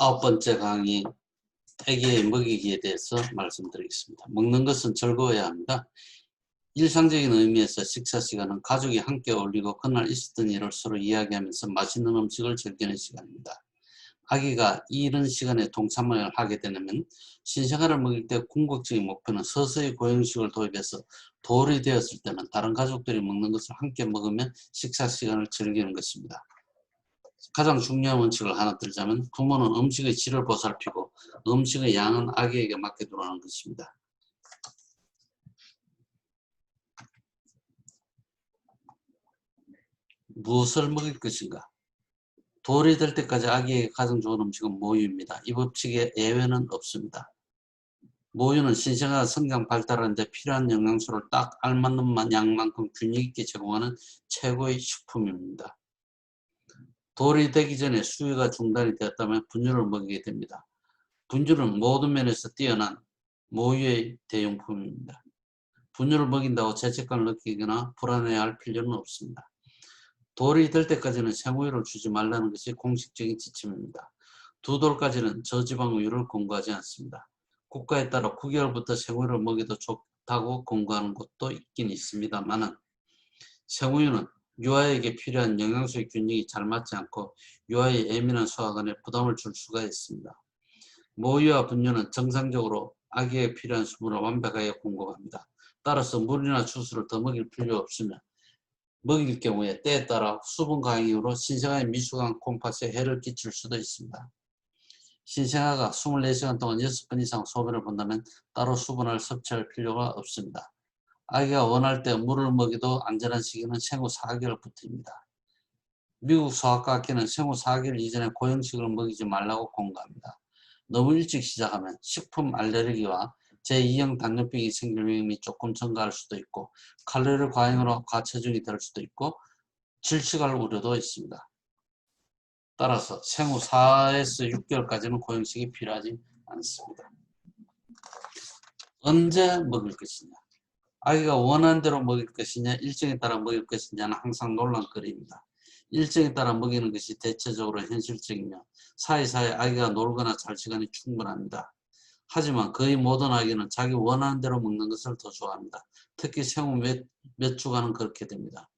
9번째 강의, 애기의 먹이기에 대해서 말씀드리겠습니다. 먹는 것은 즐거워야 합니다. 일상적인 의미에서 식사 시간은 가족이 함께 어울리고 그날 있었던 일을 서로 이야기하면서 맛있는 음식을 즐기는 시간입니다. 아기가 이런 시간에 동참을 하게 되면 신생아를 먹일 때 궁극적인 목표는 서서히 고형식을 도입해서 돌이 되었을 때는 다른 가족들이 먹는 것을 함께 먹으며 식사 시간을 즐기는 것입니다. 가장 중요한 원칙을 하나 들자면 부모는 음식의 질을 보살피고 음식의 양은 아기에게 맡겨두라는 것입니다. 무엇을 먹일 것인가? 돌이 될 때까지 아기에게 가장 좋은 음식은 모유입니다. 이 법칙에 예외는 없습니다. 모유는 신생아가 성장 발달하는 데 필요한 영양소를 딱 알맞는 양만큼 균형 있게 제공하는 최고의 식품입니다. 돌이 되기 전에 수유가 중단이 되었다면 분유를 먹이게 됩니다. 분유는 모든 면에서 뛰어난 모유의 대용품입니다. 분유를 먹인다고 죄책감을 느끼거나 불안해할 필요는 없습니다. 돌이 될 때까지는 생우유를 주지 말라는 것이 공식적인 지침입니다. 2돌까지는 저지방 우유를 권고하지 않습니다. 국가에 따라 9개월부터 생우유를 먹여도 좋다고 권고하는 곳도 있긴 있습니다만 생우유는 유아에게 필요한 영양소의 균형이 잘 맞지 않고 유아의 예민한 소화관에 부담을 줄 수가 있습니다. 모유와 분유는 정상적으로 아기에게 필요한 수분을 완벽하게 공급합니다. 따라서 물이나 주스를 더 먹일 필요 없으며 먹일 경우에 때에 따라 수분 강요로 신생아의 미숙한 콩팥에 해를 끼칠 수도 있습니다. 신생아가 24시간 동안 6번 이상 소변을 본다면 따로 수분을 섭취할 필요가 없습니다. 아기가 원할 때 물을 먹여도 안전한 시기는 생후 4개월부터입니다. 미국 소아과학회는 생후 4개월 이전에 고형식을 먹이지 말라고 권고합니다. 너무 일찍 시작하면 식품 알레르기와 제2형 당뇨병이 생길 위험이 조금 증가할 수도 있고 칼로리 과잉으로 과체중이 될 수도 있고 질식할 우려도 있습니다. 따라서 생후 4에서 6개월까지는 고형식이 필요하지 않습니다. 언제 먹을 것이냐? 아기가 원하는 대로 먹일 것이냐 일정에 따라 먹일 것이냐는 항상 논란거리입니다. 일정에 따라 먹이는 것이 대체적으로 현실적이며 사이사이 아기가 놀거나 잘 시간이 충분합니다. 하지만 거의 모든 아기는 자기 원하는 대로 먹는 것을 더 좋아합니다. 특히 생후 몇 주간은 그렇게 됩니다.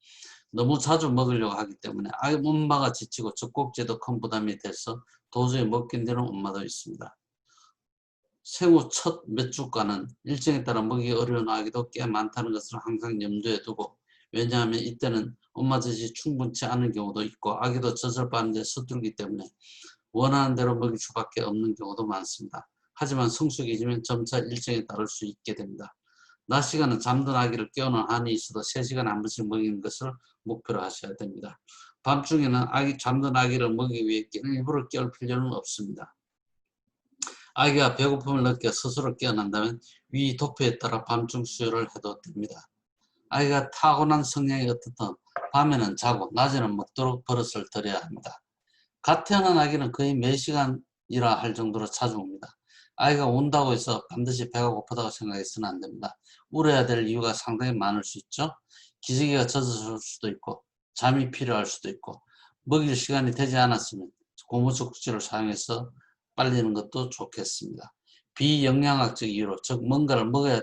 너무 자주 먹으려고 하기 때문에 엄마가 지치고 젖꼭지에도 큰 부담이 돼서 도저히 못 견디는 엄마도 있습니다. 생후 첫 몇 주간은 일정에 따라 먹이기 어려운 아기도 꽤 많다는 것을 항상 염두에 두고 왜냐하면 이때는 엄마 젖이 충분치 않은 경우도 있고 아기도 젖을 빠는 데 서툴기 때문에 원하는 대로 먹일 수밖에 없는 경우도 많습니다. 하지만 성숙이 지면 점차 일정에 따를 수 있게 됩니다. 낮 시간은 잠든 아기를 깨우는 한이 있어도 3시간에 한 번씩 먹이는 것을 목표로 하셔야 됩니다. 밤중에는 잠든 아기를 먹이기 위해 일부러 깨울 필요는 없습니다. 아기가 배고픔을 느껴 스스로 깨어난다면 위 도표에 따라 밤중 수유를 해도 됩니다. 아기가 타고난 성향이 어떻든 밤에는 자고 낮에는 먹도록 버릇을 들여야 합니다. 갓 태어난 아기는 거의 몇 시간이라 할 정도로 자주 옵니다. 아이가 운다고 해서 반드시 배가 고프다고 생각해서는 안 됩니다. 울어야 될 이유가 상당히 많을 수 있죠. 기저귀가 젖었을 수도 있고 잠이 필요할 수도 있고 먹일 시간이 되지 않았으면 고무줄을 사용해서 빨리는 것도 좋겠습니다. 비영양학적 이유로 즉 뭔가를 먹어야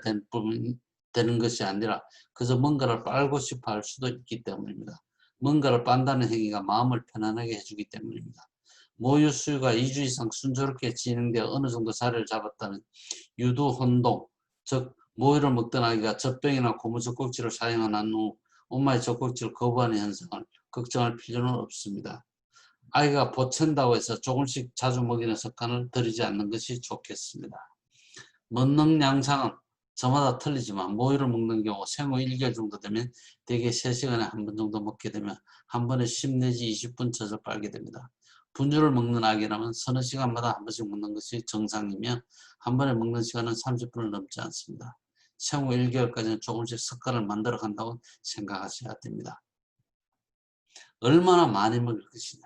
되는 것이 아니라 그저 뭔가를 빨고 싶어 할 수도 있기 때문입니다. 뭔가를 빤다는 행위가 마음을 편안하게 해주기 때문입니다. 모유 수유가 2주 이상 순조롭게 진행되어 어느 정도 자리를 잡았다면 유두 혼동, 즉 모유를 먹던 아기가 젖병이나 고무젖꼭지를 사용한 후 엄마의 젖꼭지를 거부하는 현상을 걱정할 필요는 없습니다. 아이가 보챈다고 해서 조금씩 자주 먹이는 습관을 들이지 않는 것이 좋겠습니다. 먹는 양상은 저마다 틀리지만 모유를 먹는 경우 생후 1개월 정도 되면 대개 3시간에 한 번 정도 먹게 되면 한 번에 10 내지 20분 젖을 빨게 됩니다. 분유를 먹는 아기라면 서너 시간마다 한 번씩 먹는 것이 정상이며 한 번에 먹는 시간은 30분을 넘지 않습니다. 생후 1개월까지는 조금씩 습관을 만들어 간다고 생각하셔야 됩니다. 얼마나 많이 먹을 것이냐.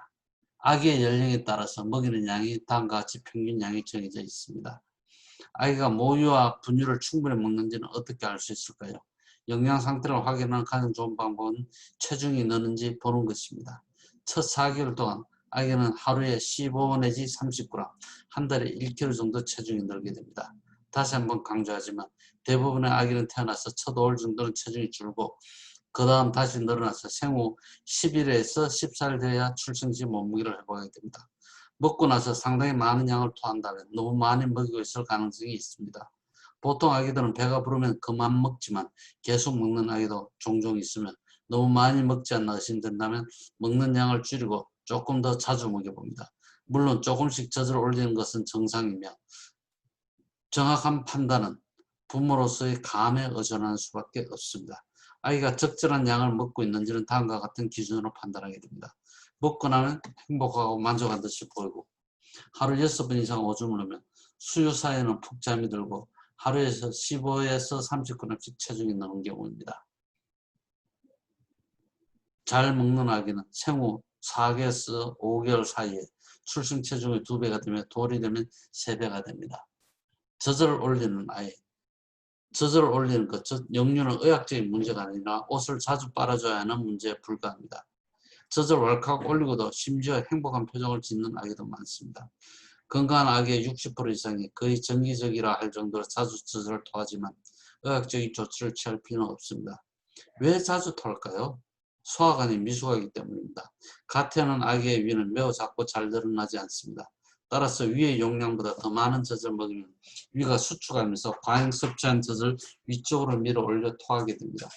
아기의 연령에 따라서 먹이는 양이 다음과 같이 평균 양이 정해져 있습니다. 아이가 모유와 분유를 충분히 먹는지는 어떻게 알 수 있을까요? 영양 상태를 확인하는 가장 좋은 방법은 체중이 느는지 보는 것입니다. 첫 4개월 동안 아기는 하루에 15 내지 30g, 한 달에 1kg 정도 체중이 늘게 됩니다. 다시 한번 강조하지만 대부분의 아기는 태어나서 첫 5일 정도는 체중이 줄고 그 다음 다시 늘어나서 생후 10일에서 14일 돼야 출생 시 몸무게를 회복하게 됩니다. 먹고 나서 상당히 많은 양을 토한다면 너무 많이 먹이고 있을 가능성이 있습니다. 보통 아기들은 배가 부르면 그만 먹지만 계속 먹는 아기도 종종 있으며 너무 많이 먹지 않나 의심된다면 먹는 양을 줄이고 조금 더 자주 먹여봅니다. 물론 조금씩 젖을 올리는 것은 정상이며 정확한 판단은 부모로서의 감에 의존하는 수밖에 없습니다. 아이가 적절한 양을 먹고 있는지는 다음과 같은 기준으로 판단하게 됩니다. 먹고 나면 행복하고 만족한 듯이 보이고 하루 6번 이상 오줌을 누면 수유 사이에는 푹 잠이 들고 하루에서 15에서 30g씩 체중이 느는 경우입니다. 잘 먹는 아기는 생후 4개에서 5개월 사이에 출생 체중의 2배가 되며 돌이 되면 3배가 됩니다. 젖을 올리는 아이, 젖을 올리는 것, 즉 역류는 의학적인 문제가 아니라 옷을 자주 빨아줘야 하는 문제에 불과합니다. 젖을 왈칵 올리고도 심지어 행복한 표정을 짓는 아기도 많습니다. 건강한 아기의 60% 이상이 거의 정기적이라 할 정도로 자주 젖을 토하지만 의학적인 조치를 취할 필요는 없습니다. 왜 자주 토할까요? 소화관이 미숙하기 때문입니다. 갓 태어난 아기의 위는 매우 작고 잘 늘어나지 않습니다. 따라서 위의 용량보다 더 많은 젖을 먹이면 위가 수축하면서 과잉 섭취한 젖을 위쪽으로 밀어 올려 토하게 됩니다.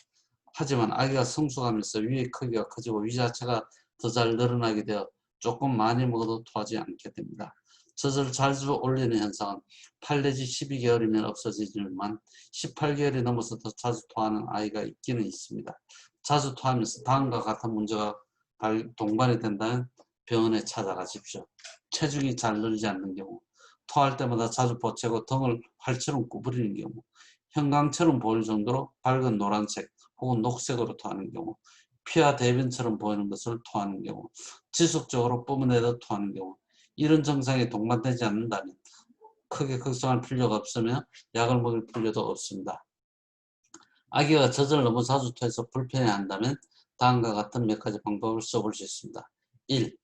하지만 아기가 성숙하면서 위의 크기가 커지고 위 자체가 더 잘 늘어나게 되어 조금 많이 먹어도 토하지 않게 됩니다. 젖을 자주 올리는 현상은 8 내지 12개월이면 없어지지만 18개월이 넘어서 더 자주 토하는 아이가 있기는 있습니다. 자주 토하면서 다음과 같은 문제가 동반이 된다면 병원에 찾아가십시오. 체중이 잘 늘지 않는 경우, 토할 때마다 자주 보채고 등을 활처럼 구부리는 경우, 형광처럼 보일 정도로 밝은 노란색 혹은 녹색으로 토하는 경우, 피와 대변처럼 보이는 것을 토하는 경우, 지속적으로 뿜어내듯 토하는 경우, 이런 증상이 동반되지 않는다면 크게 걱정할 필요가 없으며 약을 먹을 필요도 없습니다. 아기가 젖을 너무 자주 토해서 불편해한다면 다음과 같은 몇 가지 방법을 써볼 수 있습니다. 1.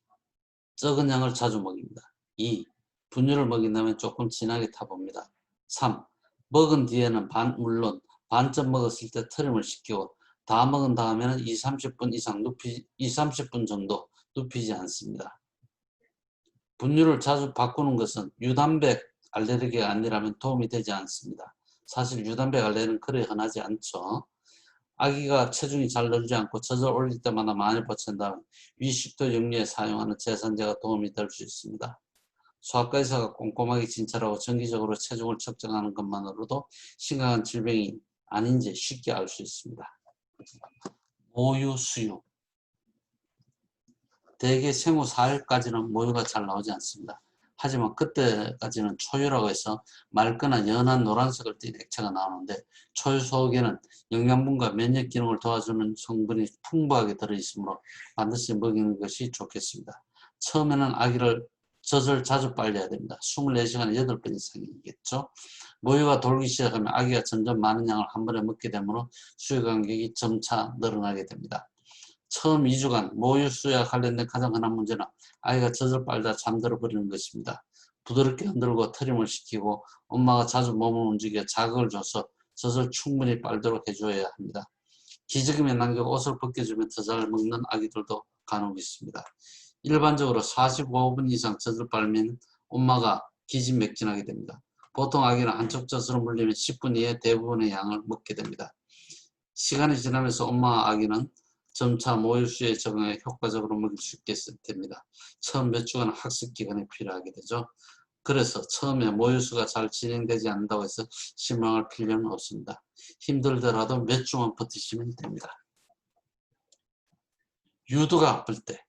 적은 양을 자주 먹입니다. 2. 분유를 먹인다면 조금 진하게 타봅니다. 3. 먹은 뒤에는 물론 반쯤 먹었을 때 트림을 시키고 다 먹은 다음에는 20-30분 이상 20-30분 정도 눕히지 않습니다. 분유를 자주 바꾸는 것은 유단백 알레르기가 아니라면 도움이 되지 않습니다. 사실 유단백 알레르기는 그리 흔하지 않죠. 아기가 체중이 잘 늘지 않고 젖을 올릴 때마다 많이 보챈다면 위식도 역류에 사용하는 제산제가 도움이 될 수 있습니다. 소아과 의사가 꼼꼼하게 진찰하고 정기적으로 체중을 측정하는 것만으로도 심각한 질병이 아닌지 쉽게 알 수 있습니다. 모유 수유. 대개 생후 4일까지는 모유가 잘 나오지 않습니다. 하지만 그때까지는 초유라고 해서 맑거나 연한 노란색을 띤 액체가 나오는데 초유 속에는 영양분과 면역 기능을 도와주는 성분이 풍부하게 들어있으므로 반드시 먹이는 것이 좋겠습니다. 처음에는 아기를 젖을 자주 빨려야 됩니다. 24시간에 8번 이상이겠죠. 모유가 돌기 시작하면 아기가 점점 많은 양을 한 번에 먹게 되므로 수유 간격이 점차 늘어나게 됩니다. 처음 2주간 모유 수유와 관련된 가장 흔한 문제는 아이가 젖을 빨다 잠들어 버리는 것입니다. 부드럽게 흔들고 트림을 시키고 엄마가 자주 몸을 움직여 자극을 줘서 젖을 충분히 빨도록 해줘야 합니다. 기저귀에 남겨 옷을 벗겨주면 더 잘 먹는 아기들도 간혹 있습니다. 일반적으로 45분 이상 젖을 빨면 엄마가 기진맥진하게 됩니다. 보통 아기는 한쪽 젖으로 물리면 10분 이에 대부분의 양을 먹게 됩니다. 시간이 지나면서 엄마와 아기는 점차 모유수에 적응해 효과적으로 먹일 수 있게 됩니다. 처음 몇 주간 학습 기간이 필요하게 되죠. 그래서 처음에 모유수가 잘 진행되지 않는다고 해서 실망할 필요는 없습니다. 힘들더라도 몇 주만 버티시면 됩니다. 유두가 아플 때,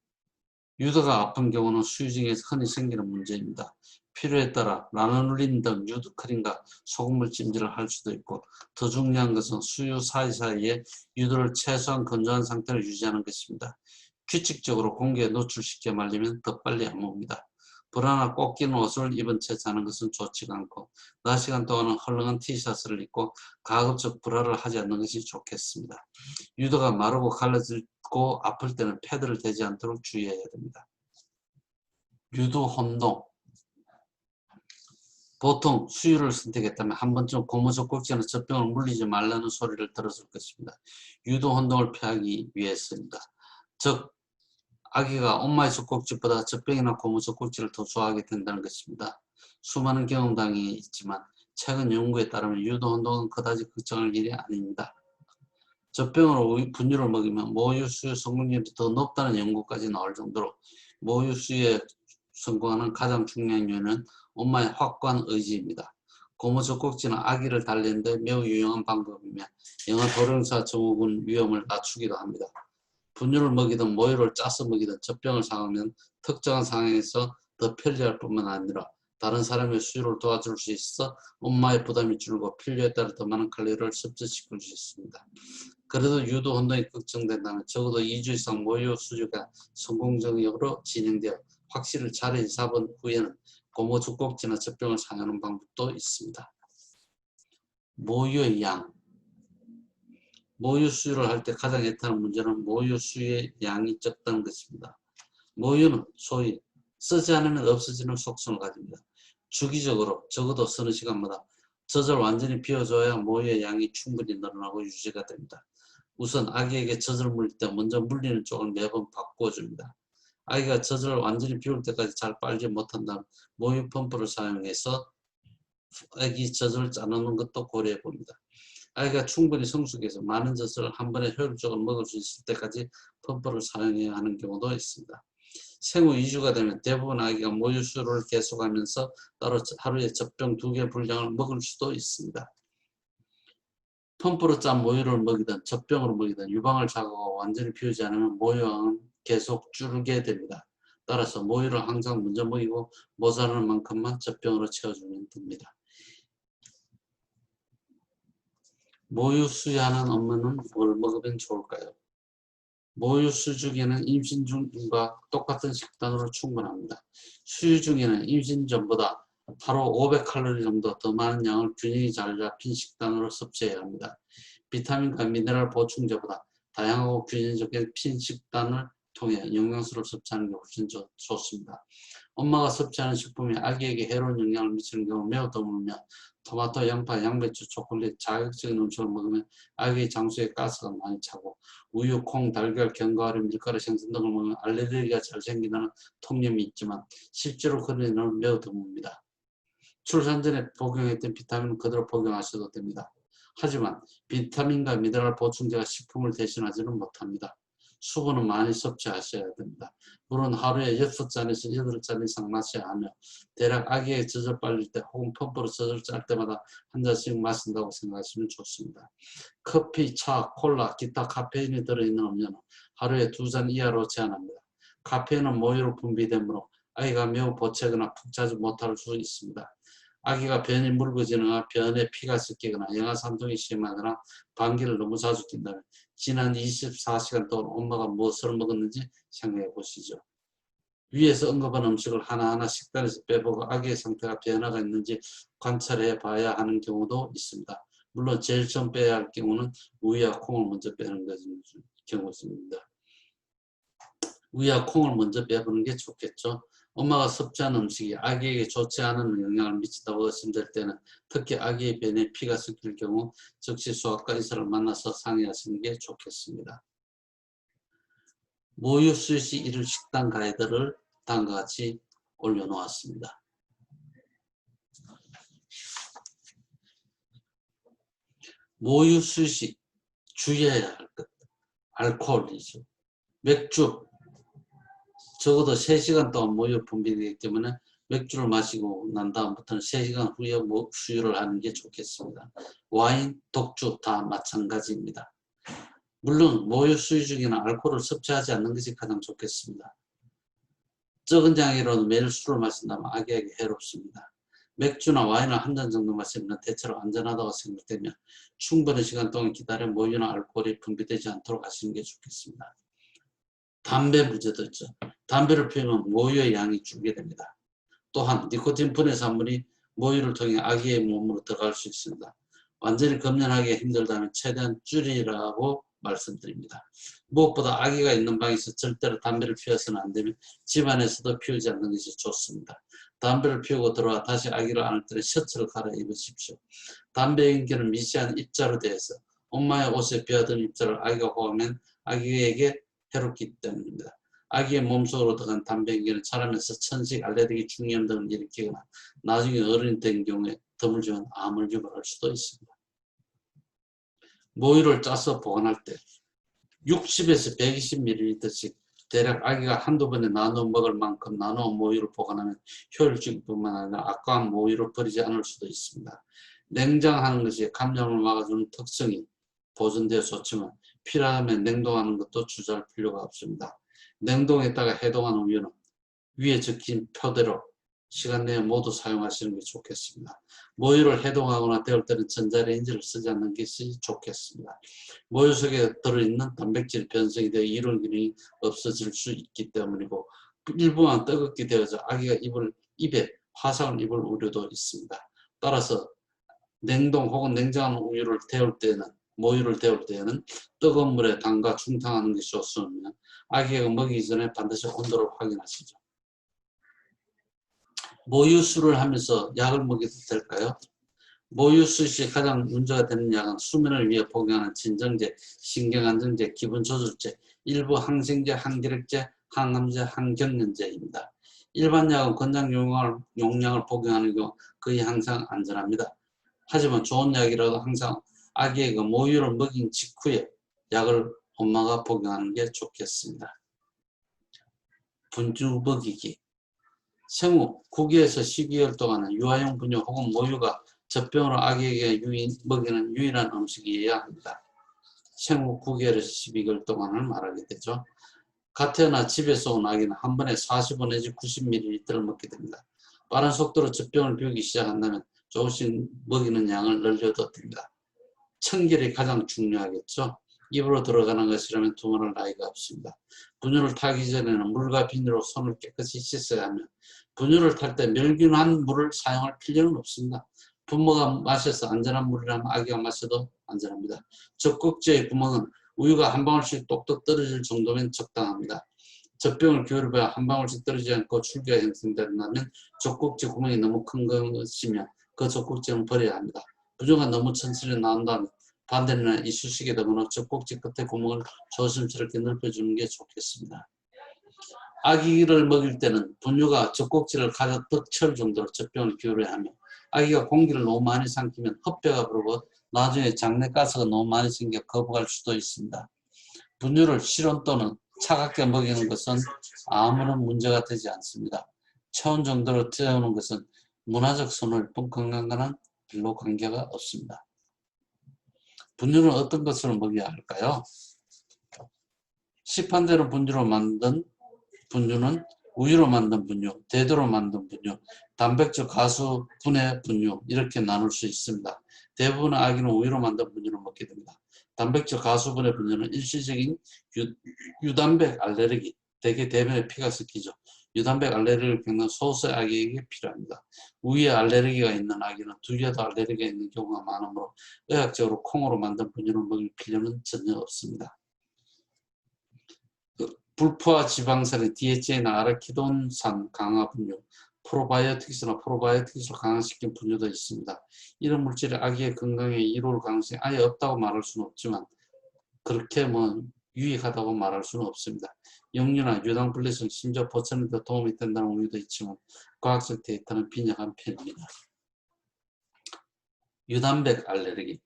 유두가 아픈 경우는 수유 중에서 흔히 생기는 문제입니다. 필요에 따라 라노룰린 등 유두 크림과 소금물 찜질을 할 수도 있고 더 중요한 것은 수유 사이사이에 유두를 최소한 건조한 상태를 유지하는 것입니다. 규칙적으로 공기에 노출시켜 말리면 더 빨리 안 mov니다. 불안나 꼭 끼는 옷을 입은 채 자는 것은 좋지가 않고 낮 시간 동안은 헐렁한 티셔츠를 입고 가급적 불안을 하지 않는 것이 좋겠습니다. 유두가 마르고 갈라지고 아플 때는 패드를 대지 않도록 주의해야 됩니다. 유도 혼동. 보통 수유를 선택했다면 한 번쯤 고무 젖꼭지나 젖병을 물리지 말라는 소리를 들었을 것입니다. 유도 혼동을 피하기 위해서입니다. 즉 아기가 엄마의 젖꼭지보다 젖병이나 고무 젖꼭지를 더 좋아하게 된다는 것입니다. 수많은 경험담이 있지만 최근 연구에 따르면 유도 혼동은 그다지 걱정할 일이 아닙니다. 젖병으로 분유를 먹이면 모유 수유 성공률이 더 높다는 연구까지 나올 정도로 모유 수유에 성공하는 가장 중요한 이유는 엄마의 확고한 의지입니다. 고무 젖꼭지는 아기를 달래는 데 매우 유용한 방법이며 영아 도령사 증후군 위험을 낮추기도 합니다. 분유를 먹이든 모유를 짜서 먹이든 젖병을 사용하면 특정한 상황에서 더 편리할 뿐만 아니라 다른 사람의 수유를 도와줄 수 있어 엄마의 부담이 줄고 필요에 따라 더 많은 칼로리를 섭취시킬 수 있습니다. 그래도 유도 혼동이 걱정된다면 적어도 2주 이상 모유 수유가 성공적으로 진행되어 확실히 자리 잡은 후에는 고무 젖꼭지나 젖병을 사용하는 방법도 있습니다. 모유의 양. 모유 수유를 할 때 가장 애타는 문제는 모유 수유의 양이 적다는 것입니다. 모유는 소위 쓰지 않으면 없어지는 속성을 가집니다. 주기적으로 적어도 서너 시간마다 젖을 완전히 비워줘야 모유의 양이 충분히 늘어나고 유지가 됩니다. 우선 아기에게 젖을 물릴 때 먼저 물리는 쪽을 매번 바꿔줍니다. 아기가 젖을 완전히 비울 때까지 잘 빨지 못한다면 모유 펌프를 사용해서 아기 젖을 짜놓는 것도 고려해 봅니다. 아이가 충분히 성숙해서 많은 젖을 한 번에 효율적으로 먹을 수 있을 때까지 펌프를 사용해야 하는 경우도 있습니다. 생후 2주가 되면 대부분 아기가 모유 수유를 계속하면서 따로 하루에 젖병 2개 분량을 먹을 수도 있습니다. 펌프로 짠 모유를 먹이든 젖병으로 먹이든 유방을 자극하고 완전히 비우지 않으면 모유량은 계속 줄게 됩니다. 따라서 모유를 항상 먼저 먹이고 모자라는 만큼만 젖병으로 채워주면 됩니다. 모유 수유하는 엄마는 뭘 먹으면 좋을까요? 모유 수유 중에는 임신 중과 똑같은 식단으로 충분합니다. 수유 중에는 임신 전보다 하루 500칼로리 정도 더 많은 양을 균형이 잘 잡힌 식단으로 섭취해야 합니다. 비타민과 미네랄 보충제보다 다양하고 균형 잡힌 식단을 통해 영양소를 섭취하는 게 훨씬 좋습니다. 엄마가 섭취하는 식품이 아기에게 해로운 영향을 미치는 경우 매우 드물며 토마토, 양파, 양배추, 초콜릿, 자극적인 음식을 먹으면 아기의 장수에 가스가 많이 차고 우유, 콩, 달걀, 견과류, 밀가루, 생선 등을 먹으면 알레르기가 잘 생긴다는 통념이 있지만 실제로 그런 일은 매우 드뭅니다. 출산 전에 복용했던 비타민은 그대로 복용하셔도 됩니다. 하지만 비타민과 미네랄 보충제가 식품을 대신하지는 못합니다. 수분은 많이 섭취하셔야 됩니다. 물은 하루에 6잔에서 8잔 이상 마셔야 하며 대략 아기의 젖을 빨릴 때 혹은 펌프로 젖을 짤 때마다 한 잔씩 마신다고 생각하시면 좋습니다. 커피, 차, 콜라, 기타 카페인이 들어있는 음료는 하루에 2잔 이하로 제한합니다. 카페인은 모유로 분비되므로 아이가 매우 보채거나 푹 자지 못할 수 있습니다. 아기가 변이 묽어지거나 변에 피가 섞이거나 영아산통이 심하거나 방귀를 너무 자주 낀다면 지난 24시간 동안 엄마가 무엇을 먹었는지 생각해 보시죠. 위에서 언급한 음식을 하나하나 식단에서 빼보고 아기의 상태가 변화가 있는지 관찰해 봐야 하는 경우도 있습니다. 물론 제일 처음 빼야 할 경우는 우유와 콩을 먼저 빼는 경우입니다. 우유와 콩을 먼저 빼보는 게 좋겠죠. 엄마가 섭취한 음식이 아기에게 좋지 않은 영향을 미친다고 의심될 때는 특히 아기의 변에 피가 섞일 경우 즉시 소아과 의사를 만나서 상의하시는 게 좋겠습니다. 모유 수유 시 이룰 식단 가이드를 다음과 같이 올려놓았습니다. 모유 수유 시 주의해야 할 것. 알코올이죠. 맥주. 적어도 3시간 동안 모유 분비되기 때문에 맥주를 마시고 난 다음부터는 3시간 후에 수유를 하는 게 좋겠습니다. 와인, 독주 다 마찬가지입니다. 물론 모유 수유 중에는 알코올을 섭취하지 않는 것이 가장 좋겠습니다. 적은 양이라도 매일 술을 마신다면 아기에게 해롭습니다. 맥주나 와인을 한 잔 정도 마시면 대체로 안전하다고 생각되며 충분한 시간 동안 기다려 모유나 알코올이 분비되지 않도록 하시는 게 좋겠습니다. 담배 문제도 있죠. 담배를 피우면 모유의 양이 줄게 됩니다. 또한 니코틴 분해 산물이 모유를 통해 아기의 몸으로 들어갈 수 있습니다. 완전히 금연하기 힘들다면 최대한 줄이라고 말씀드립니다. 무엇보다 아기가 있는 방에서 절대로 담배를 피워서는 안 되며 집안에서도 피우지 않는 것이 좋습니다. 담배를 피우고 들어와 다시 아기를 안을 때는 셔츠를 갈아입으십시오. 담배 연기는 미세한 입자로 되어서 엄마의 옷에 비어든 입자를 아기가 호하면 아기에게 해롭기 때문입니다. 아기의 몸속으로 들어간 담배 연기는 자라면서 천식, 알레르기, 중이염 등을 일으키거나 나중에 어른이 된 경우에 드물지만 암을 유발할 수도 있습니다. 모유를 짜서 보관할 때 60에서 120ml씩 대략 아기가 한두 번에 나눠 먹을 만큼 나눠 모유를 보관하면 효율적일 뿐만 아니라 아까운 모유를 버리지 않을 수도 있습니다. 냉장하는 것이 감염을 막아주는 특성이 보존되어 좋지만 필요하면 냉동하는 것도 주저할 필요가 없습니다. 냉동했다가 해동한 우유는 위에 적힌 표대로 시간 내에 모두 사용하시는 게 좋겠습니다. 모유를 해동하거나 데울 때는 전자레인지를 쓰지 않는 것이 좋겠습니다. 모유 속에 들어있는 단백질 변성이 되어 이론 기능이 없어질 수 있기 때문이고 일부만 뜨겁게 되어서 아기가 입에 화상을 입을 우려도 있습니다. 따라서 냉동 혹은 냉장한 우유를 데울 때는 모유를 데울 때에는 뜨거운 물에 담가 중탕하는 것이 좋으며 아기가 먹이기 전에 반드시 온도를 확인하시죠. 모유수를 하면서 약을 먹여도 될까요? 모유수 시 가장 문제가 되는 약은 수면을 위해 복용하는 진정제, 신경안정제, 기분조절제, 일부 항생제, 항기력제, 항암제, 항경련제입니다. 일반 약은 권장 용량을 복용하는 경우 거의 항상 안전합니다. 하지만 좋은 약이라도 항상 아기에게 모유를 먹인 직후에 약을 엄마가 복용하는 게 좋겠습니다. 분주 먹이기. 생후 9개에서 12개월 동안은 유아용 분유 혹은 모유가 젖병으로 아기에게 먹이는 유일한 음식이어야 합니다. 생후 9개월에서 12개월 동안을 말하게 되죠. 갓 태어나 집에서 온 아기는 한 번에 45 내지 90ml를 먹게 됩니다. 빠른 속도로 젖병을 비우기 시작한다면 조금씩 먹이는 양을 늘려도 됩니다. 청결이 가장 중요하겠죠. 입으로 들어가는 것이라면 두말할 나위가 없습니다. 분유를 타기 전에는 물과 비누로 손을 깨끗이 씻어야 하며 분유를 탈 때 멸균한 물을 사용할 필요는 없습니다. 부모가 마셔서 안전한 물이라면 아기가 마셔도 안전합니다. 젖꼭지의 구멍은 우유가 한 방울씩 똑똑 떨어질 정도면 적당합니다. 젖병을 기울여봐야 한 방울씩 떨어지지 않고 출기가 형성된다면 젖꼭지 구멍이 너무 큰 것이며 그 젖꼭지는 버려야 합니다. 분유가 너무 천천히 나온다면 반대로는 이쑤시개 등으로 젖꼭지 끝에 구멍을 조심스럽게 넓혀주는 게 좋겠습니다. 아기를 먹일 때는 분유가 젖꼭지를 가득 채울 정도로 젖병을 기울여야 하며 아기가 공기를 너무 많이 삼키면 헛배가 부르고 나중에 장내가스가 너무 많이 생겨 거부할 수도 있습니다. 분유를 실온 또는 차갑게 먹이는 것은 아무런 문제가 되지 않습니다. 체온 정도로 태우는 것은 문화적 선호일 뿐 건강과는 별로 관계가 없습니다. 분유는 어떤 것으로 먹여야 할까요? 시판대로 분유로 만든 분유는 우유로 만든 분유, 대두로 만든 분유, 단백질 가수 분해 분유 이렇게 나눌 수 있습니다. 대부분의 아기는 우유로 만든 분유를 먹게 됩니다. 단백질 가수 분해 분유는 일시적인 유단백 알레르기, 대개 대변에 피가 섞이죠. 유단백 알레르기를 겪는 소수의 아기에게 필요합니다. 우유에 알레르기가 있는 아기는 두유에도 알레르기가 있는 경우가 많으므로 의학적으로 콩으로 만든 분유를 먹일 필요는 전혀 없습니다. 불포화 지방산의 DHA나 아라키돈산 강화 분유, 프로바이오틱스나 프로바이오틱스를 강화시킨 분유도 있습니다. 이런 물질이 아기의 건강에 이로울 가능성이 아예 없다고 말할 수는 없지만 그렇게 유익하다고 말할 수는 없습니다. 역류나 유당불내성, 심지어 보천에 더 도움이 된다는 우유도 있지만 과학적 데이터는 빈약한 편입니다. 유단백 알레르기.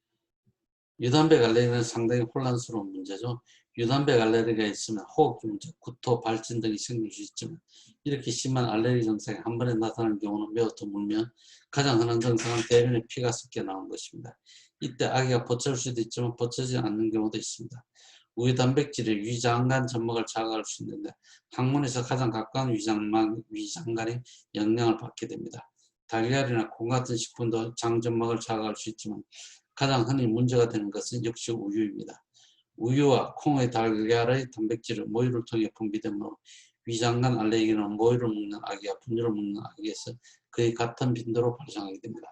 유단백 알레르기는 상당히 혼란스러운 문제죠. 유단백 알레르기가 있으면 호흡기 문제, 구토, 발진 등이 생길 수 있지만 이렇게 심한 알레르기 증상이 한 번에 나타나는 경우는 매우 드물며 가장 흔한 증상은 대변에 피가 섞여 나오는 것입니다. 이때 아기가 버틸 수도 있지만 버티지 않는 경우도 있습니다. 우유 단백질이 위장관 점막을 자극할 수 있는데 항문에서 가장 가까운 위장관이 영향을 받게 됩니다. 달걀이나 콩 같은 식품도 장점막을 자극할 수 있지만 가장 흔히 문제가 되는 것은 역시 우유입니다. 우유와 콩의 달걀의 단백질을 모유를 통해 분비되므로 위장관 알레르기는 모유를 먹는 아기와 분유를 먹는 아기에서 거의 같은 빈도로 발생하게 됩니다.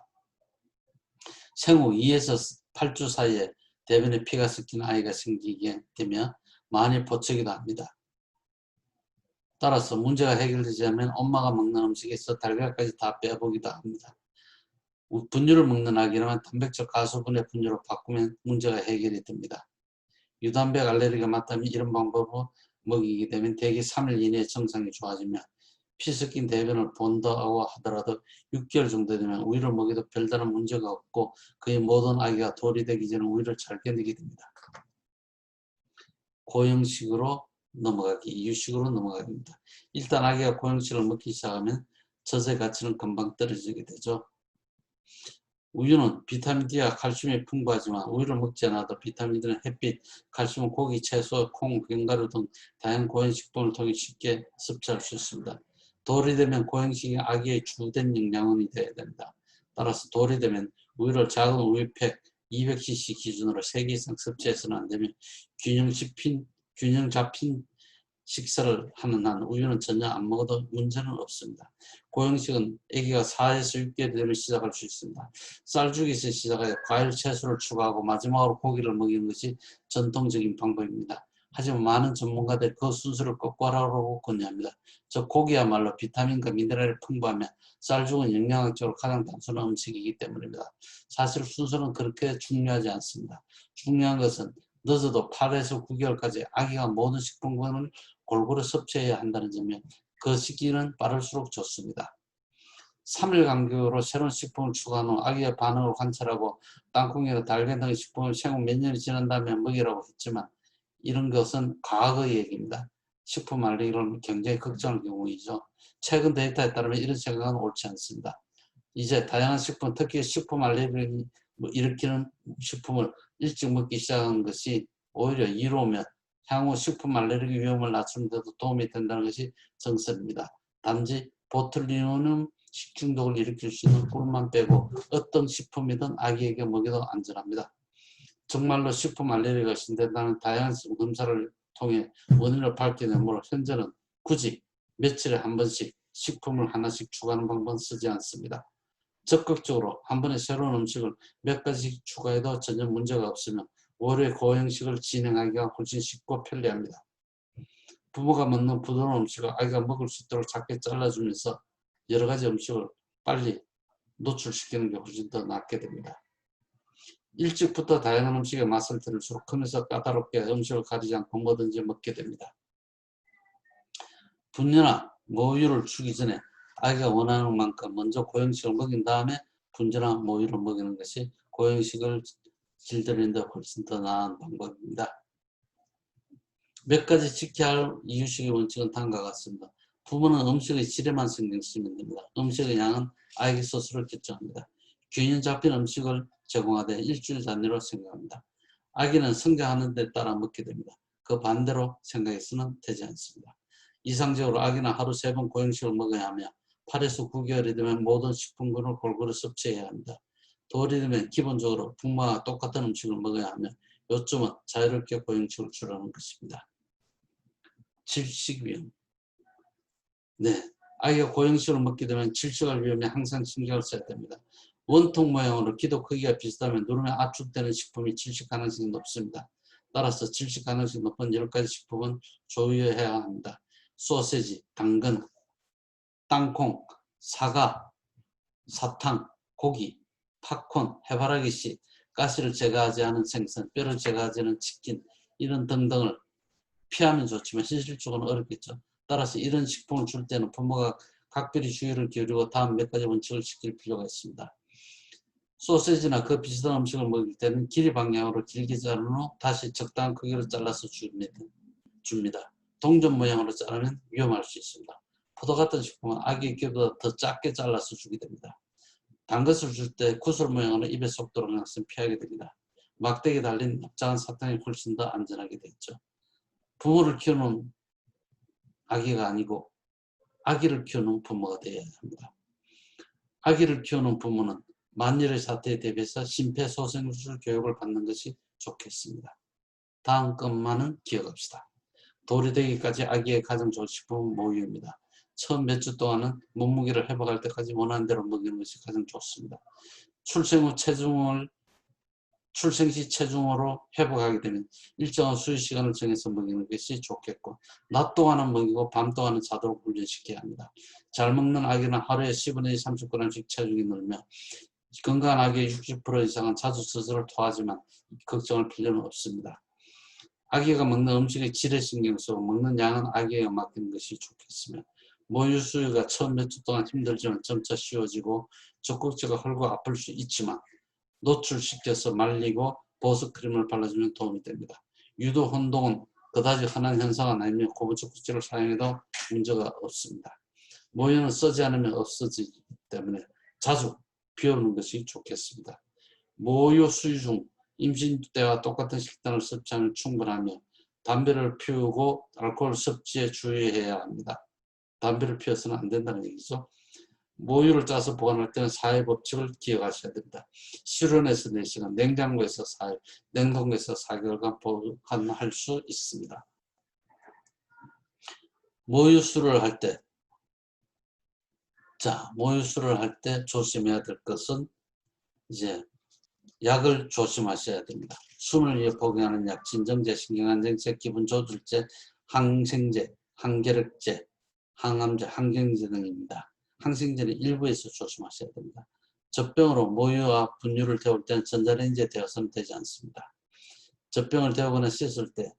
생후 2에서 8주 사이에 대변에 피가 섞인 아이가 생기게 되면 많이 포착이도 합니다. 따라서 문제가 해결되지 않으면 엄마가 먹는 음식에서 달걀까지 다 빼보기도 합니다. 분유를 먹는 아기라면 단백질 가수분해 분유로 바꾸면 문제가 해결이 됩니다. 유단백 알레르기가 맞다면 이런 방법으로 먹이게 되면 대개 3일 이내에 증상이 좋아지며 피 섞인 대변을 본다고 하더라도 6개월 정도 되면 우유를 먹여도 별다른 문제가 없고 거의 모든 아기가 돌이 되기 전에 우유를 잘 견디게 됩니다. 고형식으로 넘어가기, 이유식으로 넘어가기입니다. 일단 아기가 고형식을 먹기 시작하면 젖의 가치는 금방 떨어지게 되죠. 우유는 비타민 D와 칼슘이 풍부하지만 우유를 먹지 않아도 비타민 D는 햇빛, 칼슘은 고기, 채소, 콩, 견과류 등 다양한 고형식품을 통해 쉽게 섭취할 수 있습니다. 돌이 되면 고형식이 아기의 주된 영양원이 되어야 됩니다. 따라서 돌이 되면 우유를 작은 우유팩 200cc 기준으로 3개 이상 섭취해서는 안 되며 균형 잡힌 식사를 하는 한 우유는 전혀 안 먹어도 문제는 없습니다. 고형식은 아기가 4에서 6개월 되면 시작할 수 있습니다. 쌀죽에서 시작하여 과일, 채소를 추가하고 마지막으로 고기를 먹이는 것이 전통적인 방법입니다. 하지만 많은 전문가들이 그 순서를 거꾸라고 권유합니다. 저 고기야말로 비타민과 미네랄이 풍부하며 쌀죽은 영양학적으로 가장 단순한 음식이기 때문입니다. 사실 순서는 그렇게 중요하지 않습니다. 중요한 것은 늦어도 8에서 9개월까지 아기가 모든 식품군을 골고루 섭취해야 한다는 점이며 그 시기는 빠를수록 좋습니다. 3일 간격으로 새로운 식품을 추가한 후 아기의 반응을 관찰하고 땅콩이나 달걀 등의 식품을 생후 몇 년이 지난 다음에 먹이라고 했지만 이런 것은 과거의 얘기입니다. 식품 알레르기를 굉장히 걱정할 경우이죠. 최근 데이터에 따르면 이런 생각은 옳지 않습니다. 이제 다양한 식품, 특히 식품 알레르기 일으키는 식품을 일찍 먹기 시작한 것이 오히려 이로우면 향후 식품 알레르기 위험을 낮추는 데도 도움이 된다는 것이 정설입니다. 단지 보툴리눔 식중독을 일으킬 수 있는 꿀만 빼고 어떤 식품이든 아기에게 먹여도 안전합니다. 정말로 식품 알레르기가 신된다는 다양한 검사를 통해 원인을 밝혀내므로 현재는 굳이 며칠에 한 번씩 식품을 하나씩 추가하는 방법은 쓰지 않습니다. 적극적으로 한 번에 새로운 음식을 몇 가지씩 추가해도 전혀 문제가 없으며 오히려 고형식을 진행하기가 훨씬 쉽고 편리합니다. 부모가 먹는 부드러운 음식을 아이가 먹을 수 있도록 작게 잘라주면서 여러 가지 음식을 빨리 노출시키는 게 훨씬 더 낫게 됩니다. 일찍부터 다양한 음식의 맛을 들을수록 크면서 까다롭게 음식을 가리지 않고 뭐든지 먹게 됩니다. 분유나 모유를 주기 전에 아이가 원하는 만큼 먼저 고형식을 먹인 다음에 분유나 모유를 먹이는 것이 고형식을 길들이는 데 훨씬 더 나은 방법입니다. 몇 가지 지켜야 할 이유식의 원칙은 다음과 같습니다. 부모는 음식의 질에만 신경 쓰면 됩니다. 음식의 양은 아이에게 스스로 결정합니다. 균형 잡힌 음식을 제공하되 일주일 단위로 생각합니다. 아기는 성장하는 데 따라 먹게 됩니다. 그 반대로 생각해서는 되지 않습니다. 이상적으로 아기는 하루 3번 고형식을 먹어야 하며 8에서 9개월이 되면 모든 식품군을 골고루 섭취해야 합니다. 돌이 되면 기본적으로 부모와 똑같은 음식을 먹어야 하며 요점은 자유롭게 고형식을 주라는 것입니다. 질식 위험. 네, 아이가 고형식을 먹게 되면 질식할 위험에 항상 신경을 써야 됩니다. 원통 모양으로 기도 크기가 비슷하면 누르면 압축되는 식품이 질식 가능성이 높습니다. 따라서 질식 가능성이 높은 10가지 식품은 조유해야 합니다. 소세지, 당근, 땅콩, 사과, 사탕, 고기, 팝콘, 해바라기씨, 가시를 제거하지 않은 생선, 뼈를 제거하지 않은 치킨 이런 등등을 피하면 좋지만 현실적으로는 어렵겠죠. 따라서 이런 식품을 줄 때는 부모가 각별히 주의를 기울이고 다음 몇 가지 원칙을 지킬 필요가 있습니다. 소세지나 그 비슷한 음식을 먹을 때는 길이 방향으로 길게 자른 후 다시 적당한 크기로 잘라서 줍니다. 동전 모양으로 자르면 위험할 수 있습니다. 포도 같은 식품은 아기 귀보다 더 작게 잘라서 주게 됩니다. 단 것을 줄 때 구슬 모양으로 입에 쏙 들어가는 것은 피하게 됩니다. 막대기 달린 납작한 사탕이 훨씬 더 안전하게 되죠. 부모를 키우는 아기가 아니고 아기를 키우는 부모가 되어야 합니다. 아기를 키우는 부모는 만일의 사태에 대비해서 심폐소생술 교육을 받는 것이 좋겠습니다. 다음 것만은 기억합시다. 돌이 되기까지 아기의 가장 좋은 식품은 모유입니다. 처음 몇 주 동안은 몸무게를 회복할 때까지 원하는 대로 먹이는 것이 가장 좋습니다. 출생 후 체중을 출생 시 체중으로 회복하게 되면 일정한 수유 시간을 정해서 먹이는 것이 좋겠고, 낮 동안은 먹이고 밤 동안은 자도록 훈련시켜야 합니다. 잘 먹는 아기는 하루에 10분에서 30g씩 체중이 늘며 건강한 아기의 60% 이상은 자주 스스로 토하지만 걱정할 필요는 없습니다. 아기가 먹는 음식의 질에 신경 쓰고 먹는 양은 아기에게 맡기는 것이 좋겠으며, 모유 수유가 처음 몇 주 동안 힘들지만 점차 쉬워지고 적극적으로 헐고 아플 수 있지만 노출시켜서 말리고 보습 크림을 발라주면 도움이 됩니다. 유도 혼동은 그다지 흔한 현상은 아니며 고무 적국지를 사용해도 문제가 없습니다. 모유는 쓰지 않으면 없어지기 때문에 자주 비우는 것이 좋겠습니다. 모유 수유 중 임신 때와 똑같은 식단을 섭취하면 충분하며 담배를 피우고 알코올 섭취에 주의해야 합니다. 담배를 피워서는 안 된다는 얘기죠. 모유를 짜서 보관할 때는 4회 법칙을 기억하셔야 됩니다. 실온에서 4시간, 냉장고에서 4일, 냉동고에서 4개월간 보관할 수 있습니다. 모유수를 할 때, 모유수를 할 때 조심해야 될 것은 이제 약을 조심하셔야 됩니다. 숨을 위해 복용하는 약, 진정제, 신경안정제, 기분조절제, 항생제, 항결핵제, 항암제, 항경제 등입니다. 항생제는 일부에서 조심하셔야 됩니다. 젖병으로 모유와 분유를 데울 때는 전자레인지에 데워서는 되지 않습니다. 젖병을 데우거나 씻을 때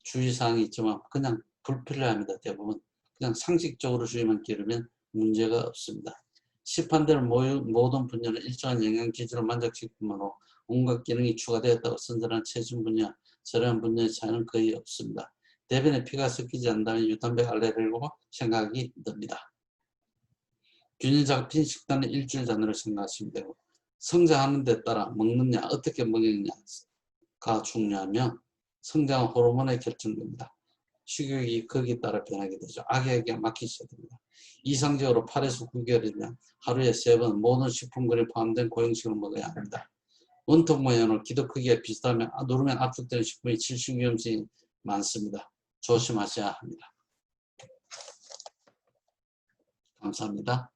주의사항이 있지만 그냥 불필요합니다. 대부분 그냥 상식적으로 주의만 기르면 문제가 없습니다. 시판될 모든 분야는 일정한 영양 기준을 만족시키므로 온갖 기능이 추가되었다고 선전한 체중 분야, 저렴한 분야의 차이는 거의 없습니다. 대변에 피가 섞이지 않는다면 유단백 알레르기라고 생각이 듭니다. 균일 잡힌 식단은 일주일 단위로 생각하시면 되고, 성장하는 데 따라 먹느냐, 어떻게 먹느냐가 중요하며 성장 호르몬에 결정됩니다. 식욕이 거기에 따라 변하게 되죠. 아기에게 맡기셔야 됩니다. 이상적으로 8에서 9개월이면 하루에 3번 모든 식품군이 포함된 고형식을 먹어야 합니다. 원통 모양으로 기도 크기가 비슷하면 누르면 압축되는 식품이 질식 위험성이 많습니다. 조심하셔야 합니다. 감사합니다.